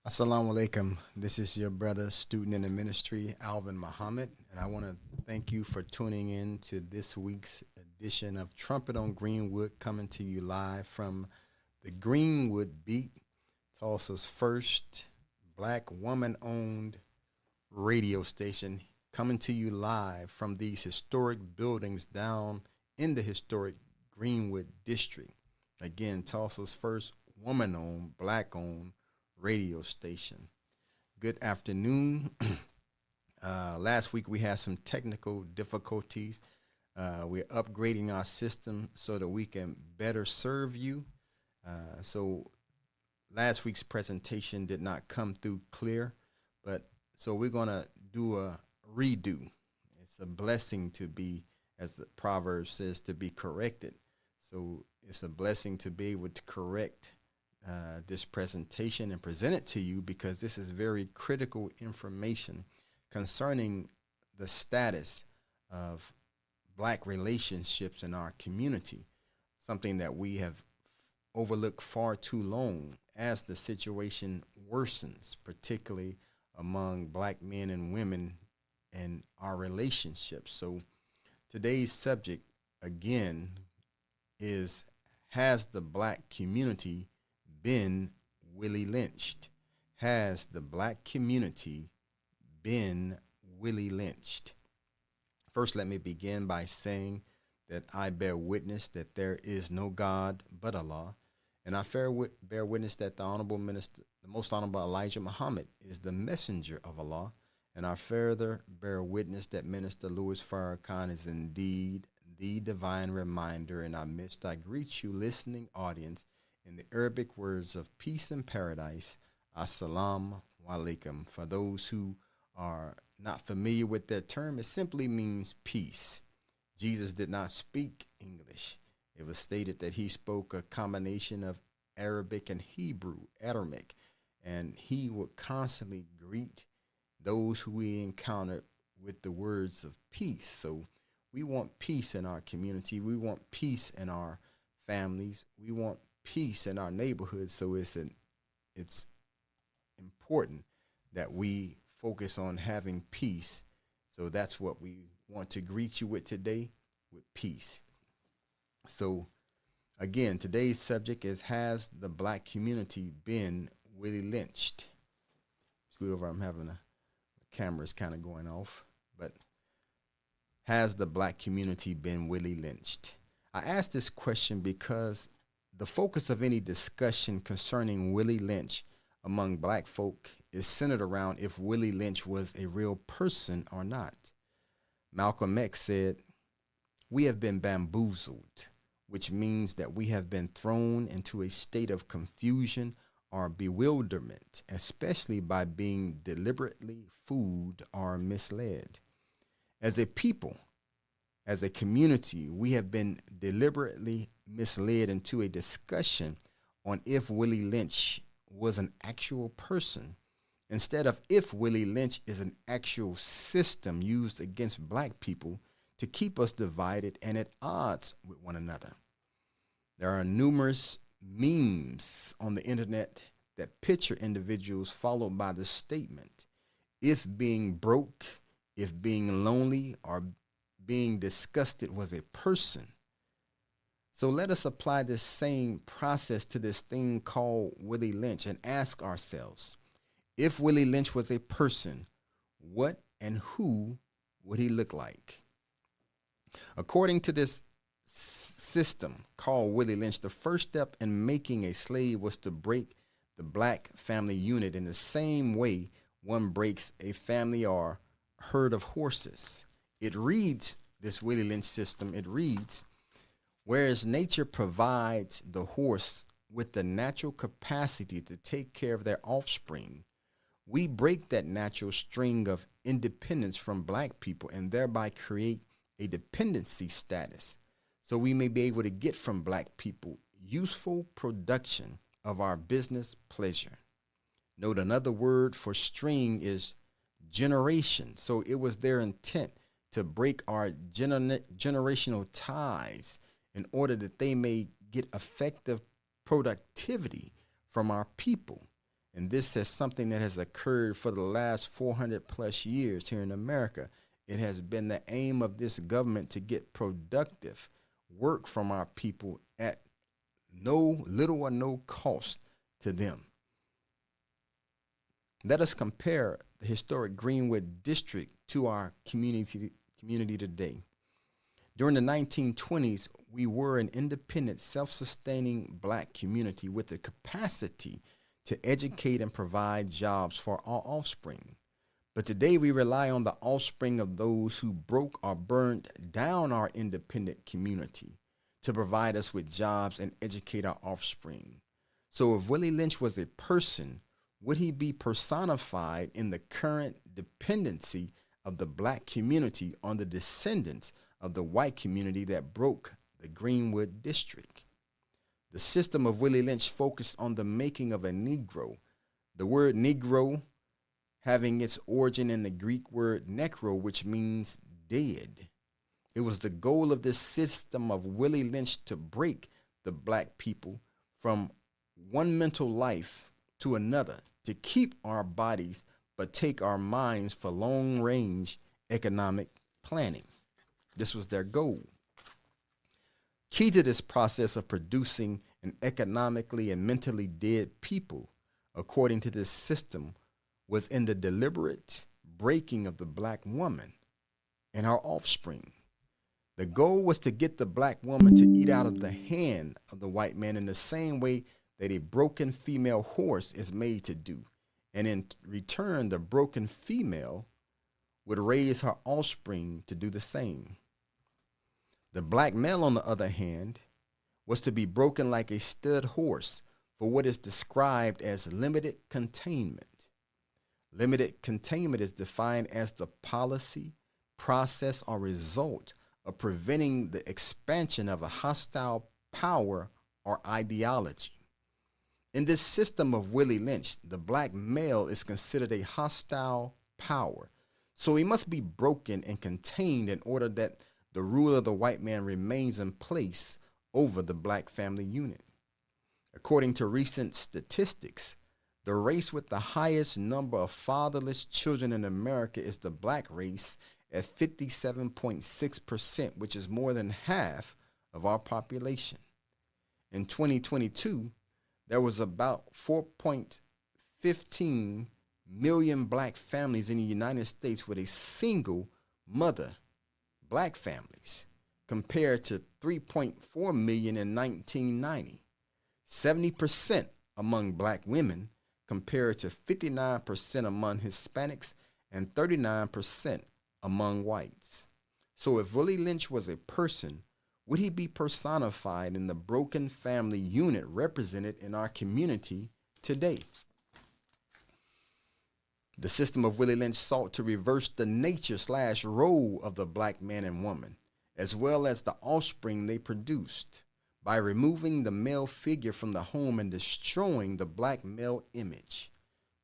Assalamu alaikum. This is your brother, student in the ministry, Alvin Muhammad, and I want to thank you for tuning in to this week's edition of Trumpet on Greenwood, coming to you live from the Greenwood Beat, Tulsa's first black woman owned radio station, coming to you live from these historic buildings down in the historic Greenwood district. Again, Tulsa's first woman owned, black owned radio station. Good afternoon. Last week we had some technical difficulties. We're upgrading our system so that we can better serve you. So last week's presentation did not come through clear, but so we're going to do a redo. It's a blessing to be, as the proverb says, to be corrected. So it's a blessing to be able to correct this presentation and present it to you because this is very critical information concerning the status of black relationships in our community, something that we have overlooked far too long as the situation worsens, particularly among black men and women and our relationships. So today's subject, again, is has the black community been Willy Lynched? Has the black community been Willy Lynched? First, let me begin by saying that I bear witness that there is no God but Allah, and I bear witness that the Honorable Minister, the Most Honorable Elijah Muhammad, is the messenger of Allah, and I further bear witness that Minister Louis Farrakhan is indeed the divine reminder in our midst. I greet you, listening audience, in the Arabic words of peace and paradise, assalamu alaikum. For those who are not familiar with that term, it simply means peace. Jesus did not speak English. It was stated that he spoke a combination of Arabic and Hebrew, Aramaic, and he would constantly greet those who we encountered with the words of peace. So we want peace in our community. We want peace in our families. We want peace in our neighborhood. So it's important that we focus on having peace. So that's what we want to greet you with today, with peace. So again, today's subject is, has the black community been Willy Lynched? Scoot over, I'm having the camera's kind of going off, but has the black community been Willy Lynched? I ask this question because the focus of any discussion concerning Willy Lynch among black folk is centered around if Willy Lynch was a real person or not. Malcolm X said, "We have been bamboozled," which means that we have been thrown into a state of confusion or bewilderment, especially by being deliberately fooled or misled. As a people, as a community, we have been deliberately misled into a discussion on if Willy Lynch was an actual person instead of if Willy Lynch is an actual system used against black people to keep us divided and at odds with one another. There are numerous memes on the internet that picture individuals followed by the statement, if being broke, if being lonely, or being disgusted was a person. So let us apply this same process to this thing called Willy Lynch and ask ourselves, if Willy Lynch was a person, what and who would he look like? According to this system called Willy Lynch, the first step in making a slave was to break the black family unit in the same way one breaks a family or herd of horses. It reads, this Willy Lynch system, it reads, whereas nature provides the horse with the natural capacity to take care of their offspring, we break that natural string of independence from black people and thereby create a dependency status so we may be able to get from black people useful production of our business pleasure. Note another word for string is generation. So it was their intent to break our generational ties in order that they may get effective productivity from our people. And this is something that has occurred for the last 400 plus years here in America. It has been the aim of this government to get productive work from our people at no little or no cost to them. Let us compare the historic Greenwood district to our community today. During the 1920s, we were an independent, self-sustaining black community with the capacity to educate and provide jobs for our offspring. But today we rely on the offspring of those who broke or burned down our independent community to provide us with jobs and educate our offspring. So if Willy Lynched was a person, would he be personified in the current dependency of the black community on the descendants of the white community that broke the Greenwood district? The system of Willy Lynched focused on the making of a Negro. The word Negro having its origin in the Greek word necro, which means dead. It was the goal of this system of Willy Lynched to break the black people from one mental life to another, to keep our bodies but take our minds for long-range economic planning. This was their goal. Key to this process of producing an economically and mentally dead people, according to this system, was in the deliberate breaking of the black woman and her offspring. The goal was to get the black woman to eat out of the hand of the white man in the same way that a broken female horse is made to do. And in return, the broken female would raise her offspring to do the same. The black male, on the other hand, was to be broken like a stud horse for what is described as limited containment. Limited containment is defined as the policy, process, or result of preventing the expansion of a hostile power or ideology. In this system of Willy Lynched, the black male is considered a hostile power, so he must be broken and contained in order that the rule of the white man remains in place over the black family unit. According to recent statistics, the race with the highest number of fatherless children in America is the black race at 57.6%, which is more than half of our population. In 2022, there was about 4.15 million black families in the United States with a single mother, black families, compared to 3.4 million in 1990. 70% among black women compared to 59% among Hispanics and 39% among whites. So if Willy Lynched was a person, would he be personified in the broken family unit represented in our community today? The system of Willy Lynched sought to reverse the nature/role of the black man and woman, as well as the offspring they produced, by removing the male figure from the home and destroying the black male image.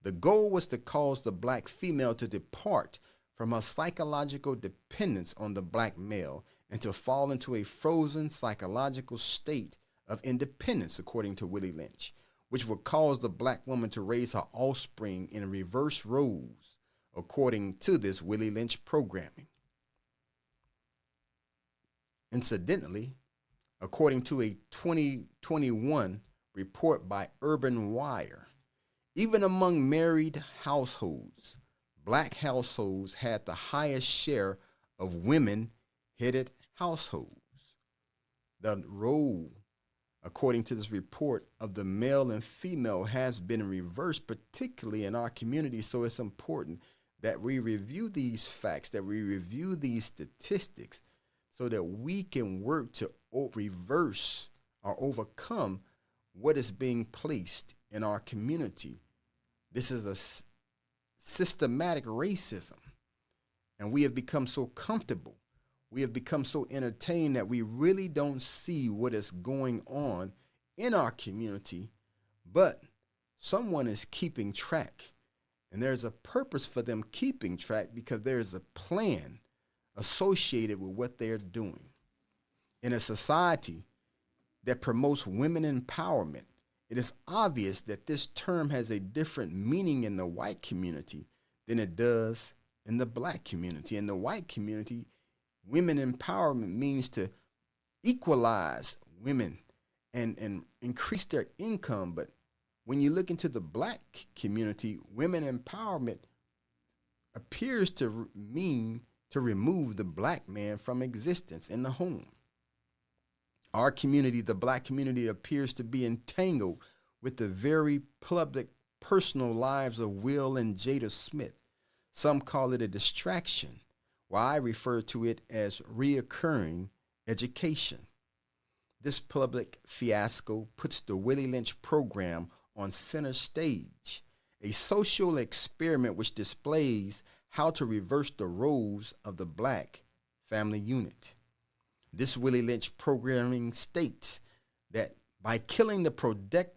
The goal was to cause the black female to depart from her psychological dependence on the black male and to fall into a frozen psychological state of independence, according to Willy Lynched, which would cause the black woman to raise her offspring in reverse roles, according to this Willy Lynched programming. Incidentally, according to a 2021 report by Urban Wire, even among married households, black households had the highest share of women-headed households. The role, according to this report, of the male and female has been reversed, particularly in our community. So it's important that we review these facts, that we review these statistics, so that we can work to reverse or overcome what is being placed in our community. This is a systematic racism, and we have become so comfortable. We have become so entertained that we really don't see what is going on in our community, but someone is keeping track, and there's a purpose for them keeping track because there's a plan associated with what they're doing. In a society that promotes women empowerment it is obvious that this term has a different meaning in the white community than it does in the black community. In the white community, women empowerment means to equalize women and increase their income. But when you look into the black community, women empowerment appears to mean to remove the black man from existence in the home. Our community, the black community, appears to be entangled with the very public, personal lives of Will and Jada Smith. Some call it a distraction, while I refer to it as reoccurring education. This public fiasco puts the Willy Lynched program on center stage, a social experiment which displays how to reverse the roles of the black family unit. This Willy Lynched programming states that by killing the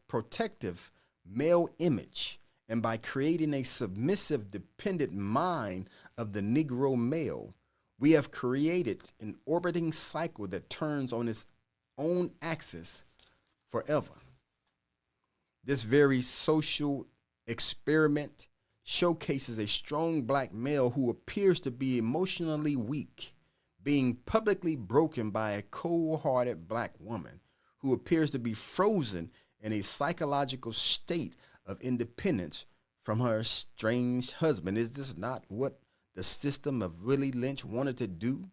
protective male image and by creating a submissive, dependent mind of the Negro male, we have created an orbiting cycle that turns on its own axis forever. This very social experiment showcases a strong black male who appears to be emotionally weak, being publicly broken by a cold-hearted black woman who appears to be frozen in a psychological state of independence from her estranged husband. Is this not what the system of Willy Lynched wanted to do?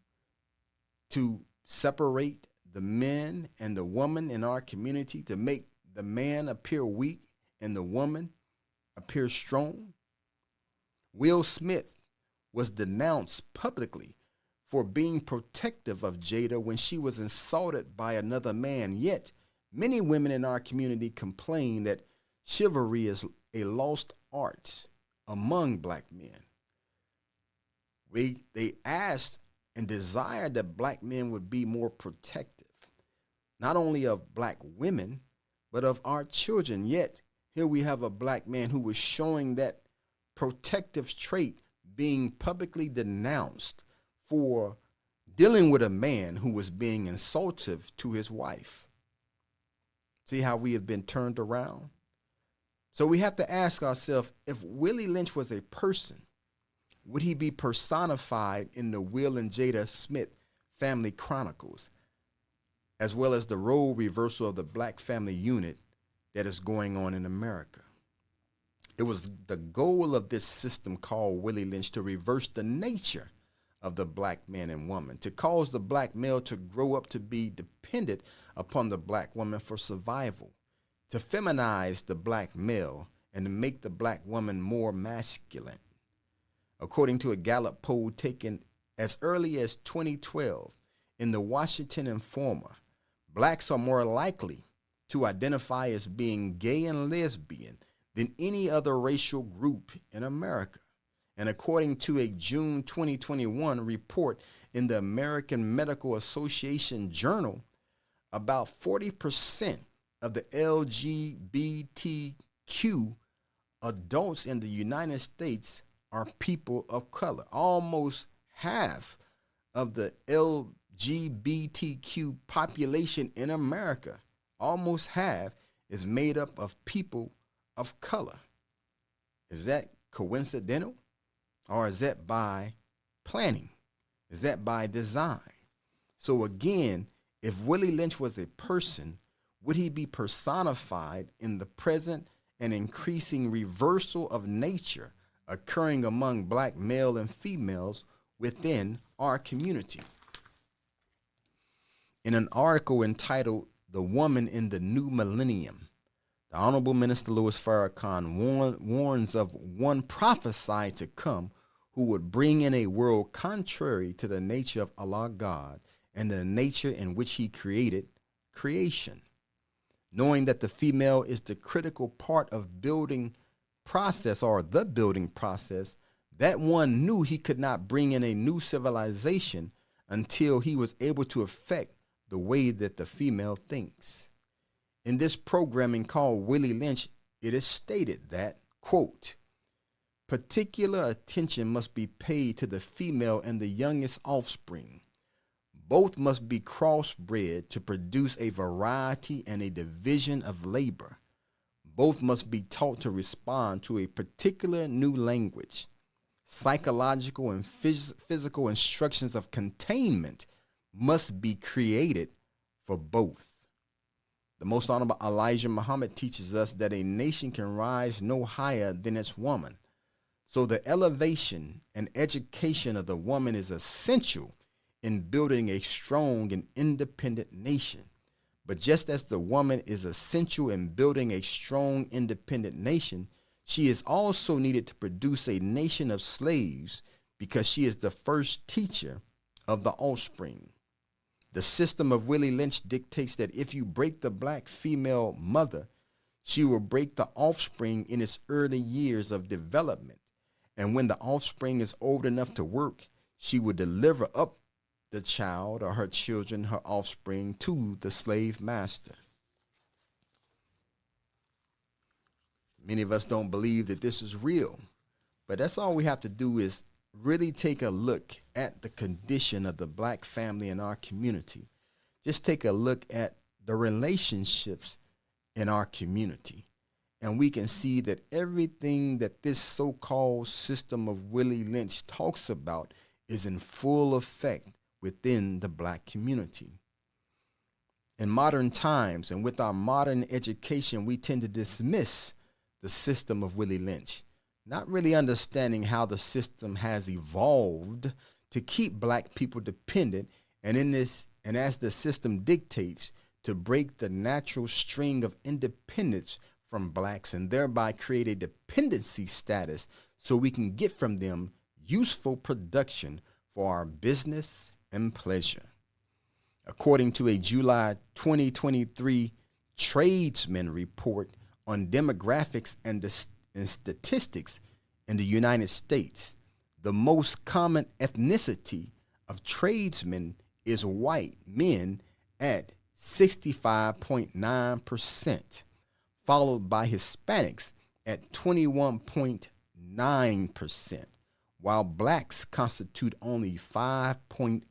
To separate the men and the woman in our community, to make the man appear weak and the woman appear strong? Will Smith was denounced publicly for being protective of Jada when she was insulted by another man. Yet, many women in our community complain that chivalry is a lost art among black men. They asked and desired that black men would be more protective, not only of black women, but of our children. Yet, here we have a black man who was showing that protective trait, being publicly denounced for dealing with a man who was being insultive to his wife. See how we have been turned around? So we have to ask ourselves, if Willy Lynched was a person, would he be personified in the Will and Jada Smith family chronicles, as well as the role reversal of the black family unit that is going on in America? It was the goal of this system called Willy Lynched to reverse the nature of the black man and woman, to cause the black male to grow up to be dependent upon the black woman for survival, to feminize the black male and to make the black woman more masculine. According to a Gallup poll taken as early as 2012 in the Washington Informer, blacks are more likely to identify as being gay and lesbian than any other racial group in America. And according to a June 2021 report in the American Medical Association Journal, about 40% of the LGBTQ adults in the United States are people of color. Almost half of the LGBTQ population in America, almost half, is made up of people of color. Is that coincidental? Or is that by planning? Is that by design? So again, if Willy Lynched was a person, would he be personified in the present and increasing reversal of nature occurring among black male and females within our community? In an article entitled "The Woman in the New Millennium," the Honorable Minister Louis Farrakhan warns of one prophesied to come who would bring in a world contrary to the nature of Allah God and the nature in which he created creation. Knowing that the female is the critical part of building process, or the building process, that one knew he could not bring in a new civilization until he was able to affect the way that the female thinks. In this programming called Willy Lynched, it is stated that, quote, particular attention must be paid to the female and the youngest offspring. Both must be crossbred to produce a variety and a division of labor. Both must be taught to respond to a particular new language. Psychological and physical instructions of containment must be created for both. The Most Honorable Elijah Muhammad teaches us that a nation can rise no higher than its woman. So the elevation and education of the woman is essential in building a strong and independent nation. But just as the woman is essential in building a strong, independent nation, she is also needed to produce a nation of slaves because she is the first teacher of the offspring. The system of Willy Lynched dictates that if you break the black female mother, she will break the offspring in its early years of development. And when the offspring is old enough to work, she will deliver up the child or her children, her offspring, to the slave master. Many of us don't believe that this is real, but that's all we have to do is really take a look at the condition of the black family in our community. Just take a look at the relationships in our community. And we can see that everything that this so-called system of Willy Lynched talks about is in full effect within the black community. In modern times and with our modern education, we tend to dismiss the system of Willy Lynched, not really understanding how the system has evolved to keep black people dependent, and as the system dictates, to break the natural string of independence from blacks and thereby create a dependency status so we can get from them useful production for our business and pleasure. According to a July 2023 Tradesman report on demographics and statistics in the United States, the most common ethnicity of tradesmen is white men at 65.9%, followed by Hispanics at 21.9%, while blacks constitute only 5.8%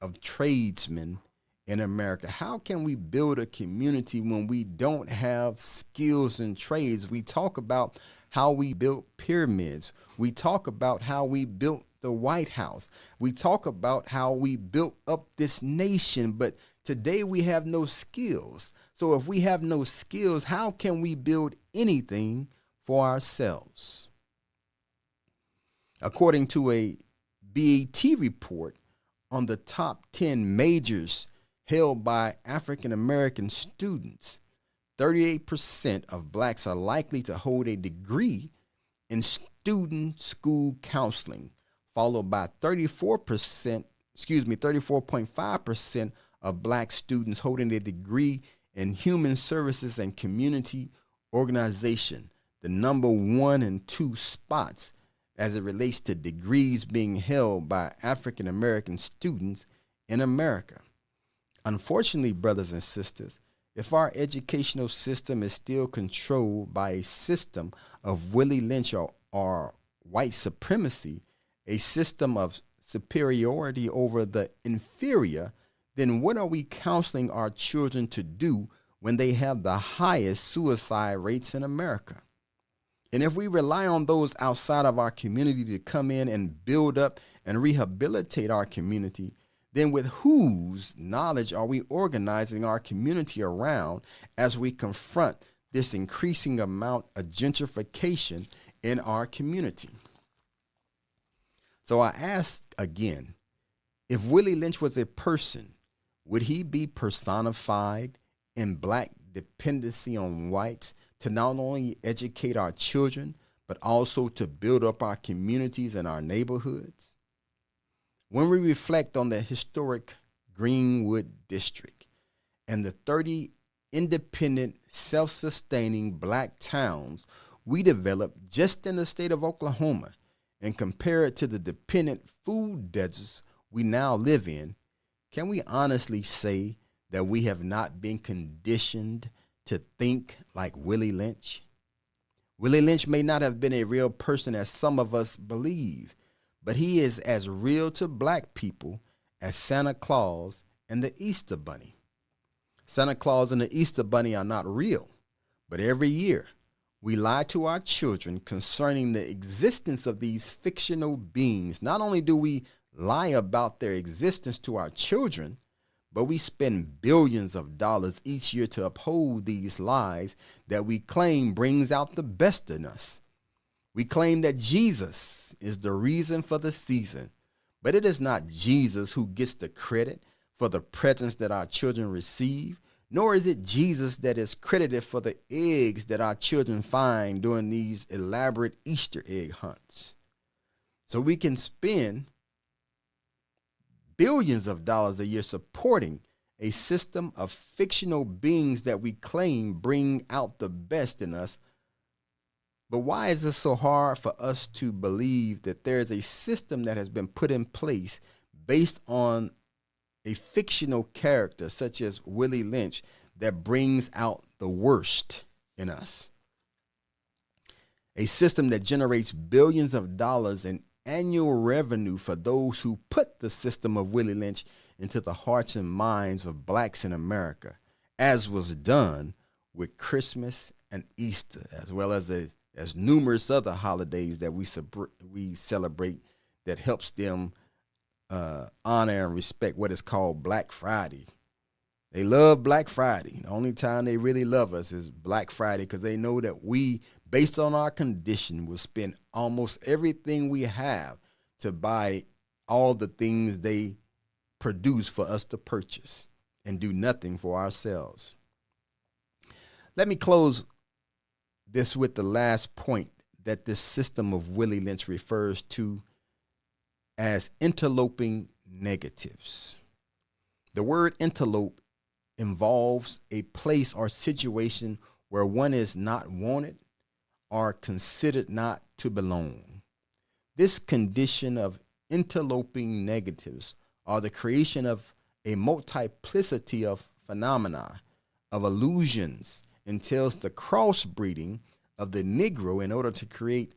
of tradesmen in America. How can we build a community when we don't have skills and trades? We talk about how we built pyramids. We talk about how we built the White House. We talk about how we built up this nation, but today we have no skills. So if we have no skills, how can we build anything for ourselves? According to a BET report on the top 10 majors held by African American students, 38% of blacks are likely to hold a degree in student school counseling, followed by 34.5% of black students holding a degree in human services and community organization, the number 1 and 2 spots as it relates to degrees being held by African American students in America. Unfortunately, brothers and sisters, if our educational system is still controlled by a system of Willy Lynched or white supremacy, a system of superiority over the inferior, then what are we counseling our children to do when they have the highest suicide rates in America? And if we rely on those outside of our community to come in and build up and rehabilitate our community, then with whose knowledge are we organizing our community around as we confront this increasing amount of gentrification in our community? So I ask again, if Willy Lynched was a person, would he be personified in black dependency on whites to not only educate our children, but also to build up our communities and our neighborhoods? When we reflect on the historic Greenwood district and the 30 independent, self-sustaining black towns we developed just in the state of Oklahoma and compare it to the dependent food deserts we now live in, can we honestly say that we have not been conditioned to think like Willy Lynched? Willy Lynched may not have been a real person as some of us believe, but he is as real to black people as Santa Claus and the Easter Bunny. Santa Claus and the Easter Bunny are not real, But every year, we lie to our children concerning the existence of these fictional beings. Not only do we lie about their existence to our children, but we spend billions of dollars each year to uphold these lies that we claim brings out the best in us. We claim that Jesus is the reason for the season, but it is not Jesus who gets the credit for the presents that our children receive, nor is it Jesus that is credited for the eggs that our children find during these elaborate Easter egg hunts. So we can spend billions of dollars a year supporting a system of fictional beings that we claim bring out the best in us. But why is it so hard for us to believe that there is a system that has been put in place based on a fictional character such as Willy Lynched that brings out the worst in us? A system that generates billions of dollars in annual revenue for those who put the system of Willy Lynched into the hearts and minds of blacks in America, as was done with Christmas and Easter, as well as numerous other holidays that we celebrate that helps them honor and respect what is called Black Friday. They love Black Friday. The only time they really love us is Black Friday, because they know that we, based on our condition, will spend almost everything we have to buy all the things they produce for us to purchase and do nothing for ourselves. Let me close this with the last point that this system of Willy Lynched refers to as interloping negatives. The word interlope involves a place or situation where one is not wanted or considered not to belong. This condition of interloping negatives are the creation of a multiplicity of phenomena, of illusions, entails the crossbreeding of the Negro in order to create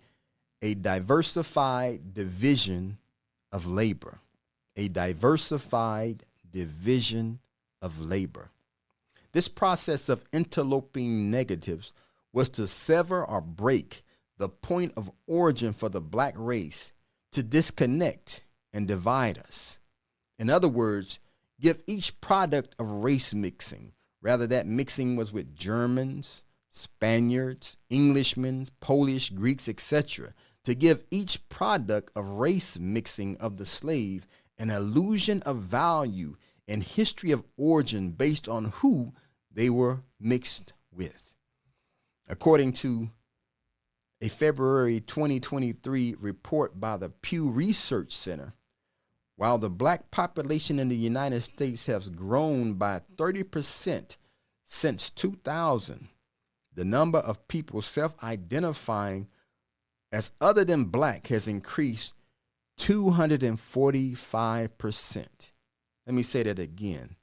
a diversified division of labor. A diversified division of labor. This process of interloping negatives was to sever or break the point of origin for the black race, to disconnect and divide us. In other words, give each product of race mixing. Rather, that mixing was with Germans, Spaniards, Englishmen, Polish, Greeks, etc., to give each product of race mixing of the slave an illusion of value and history of origin based on who they were mixed with. According to a February 2023 report by the Pew Research Center, while the black population in the United States has grown by 30% since 2000, the number of people self-identifying as other than black has increased 245%. Let me say that again.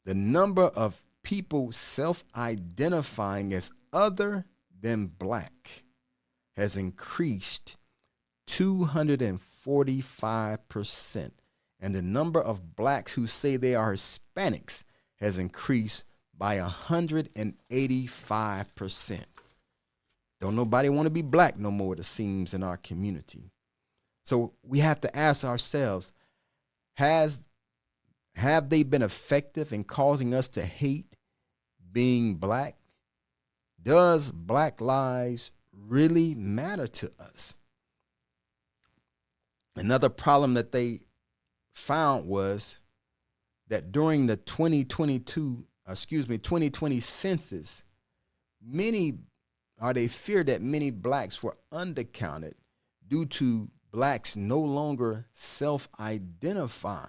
The number of people self-identifying as other than black has increased 245%. And the number of blacks who say they are Hispanics has increased by 185%. Don't nobody want to be black no more, it seems, in our community. So we have to ask ourselves, have they been effective in causing us to hate being black? Does black lives really matter to us? Another problem that they found was that during the 2020 census, they feared that many blacks were undercounted due to blacks no longer self-identifying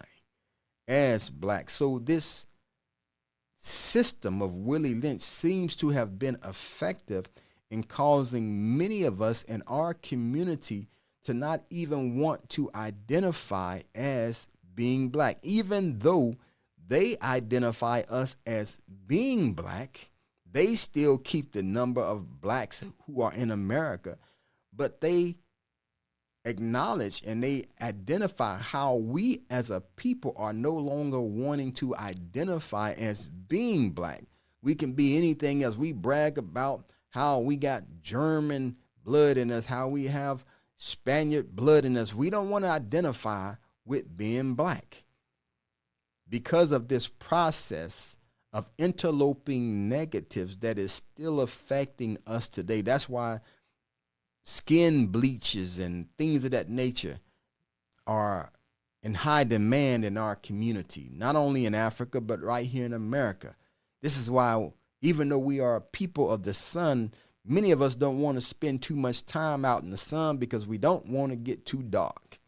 as black. So this system of Willy Lynched seems to have been effective in causing many of us in our community to not even want to identify as being black, even though they identify us as being black. They still keep the number of blacks who are in America, but they acknowledge and they identify how we as a people are no longer wanting to identify as being black. We can be anything else. We brag about how we got German blood in us, how we have Spaniard blood in us. We don't want to identify with being black because of this process of interloping negatives that is still affecting us today. That's why skin bleaches and things of that nature are in high demand in our community, not only in Africa, but right here in America. This is why, even though we are a people of the sun, many of us don't want to spend too much time out in the sun because we don't want to get too dark.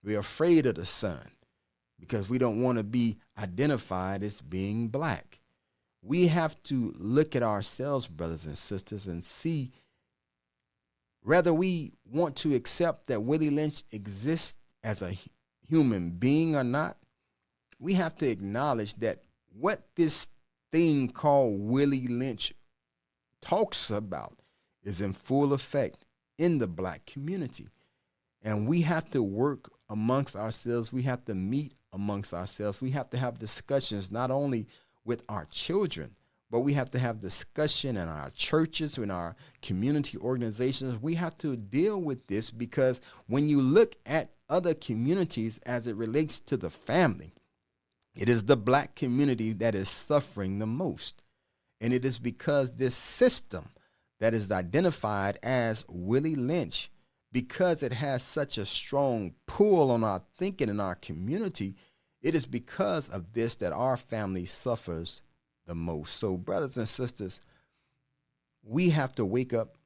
We're afraid of the sun because we don't want to be identified as being black. We have to look at ourselves, brothers and sisters, and see whether we want to accept that Willy Lynched exists as a human being or not. We have to acknowledge that what this thing called Willy Lynched talks about is in full effect in the black community. And we have to work amongst ourselves. We have to meet amongst ourselves. We have to have discussions not only with our children, but we have to have discussion in our churches, in our community organizations. We have to deal with this because when you look at other communities as it relates to the family, it is the black community that is suffering the most. And it is because this system that is identified as Willy Lynched, because it has such a strong pull on our thinking in our community, it is because of this that our family suffers the most. So, brothers and sisters, we have to wake up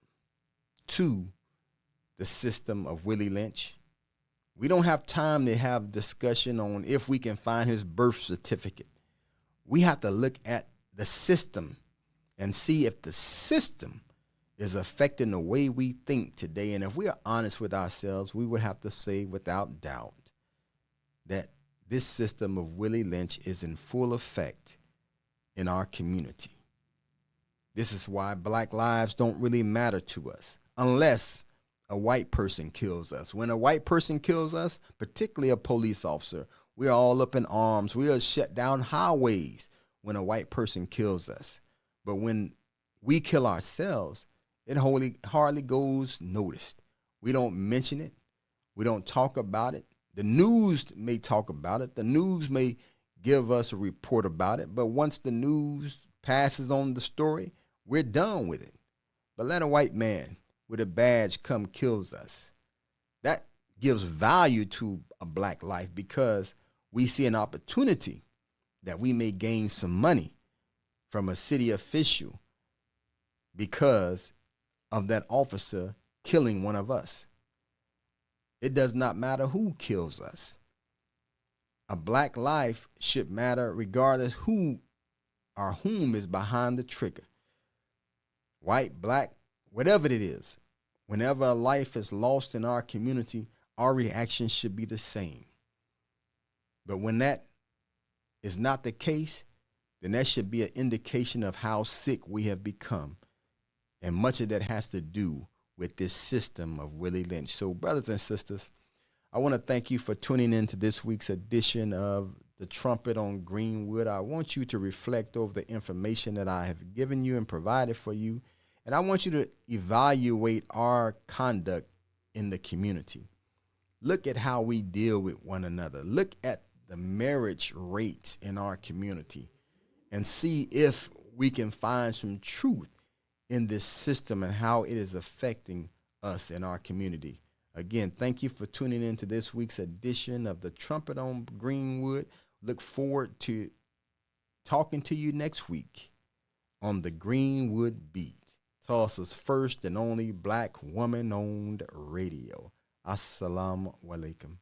to the system of Willy Lynched. We don't have time to have discussion on if we can find his birth certificate. We have to look at the system and see if the system is affecting the way we think today. And if we are honest with ourselves, we would have to say without doubt that this system of Willy Lynched is in full effect in our community. This is why black lives don't really matter to us unless a white person kills us. When a white person kills us, particularly a police officer, we're all up in arms. We are shut down highways when a white person kills us. But when we kill ourselves, it hardly goes noticed. We don't mention it. We don't talk about it. The news may talk about it. The news may give us a report about it. But once the news passes on the story, we're done with it. But let a white man with a badge come kills us. That gives value to a black life because we see an opportunity that we may gain some money from a city official because of that officer killing one of us. It does not matter who kills us. A black life should matter regardless who or whom is behind the trigger. White, black, whatever it is. Whenever a life is lost in our community, our reaction should be the same. But when that is not the case, then that should be an indication of how sick we have become. And much of that has to do with this system of Willy Lynched. So, brothers and sisters, I want to thank you for tuning in to this week's edition of the Trumpet on Greenwood. I want you to reflect over the information that I have given you and provided for you. And I want you to evaluate our conduct in the community. Look at how we deal with one another. Look at the marriage rates in our community and see if we can find some truth in this system and how it is affecting us in our community. Again, thank you for tuning in to this week's edition of the Trumpet on Greenwood. Look forward to talking to you next week on the Greenwood Beat, Tulsa's first and only black woman-owned radio. Assalamu alaikum.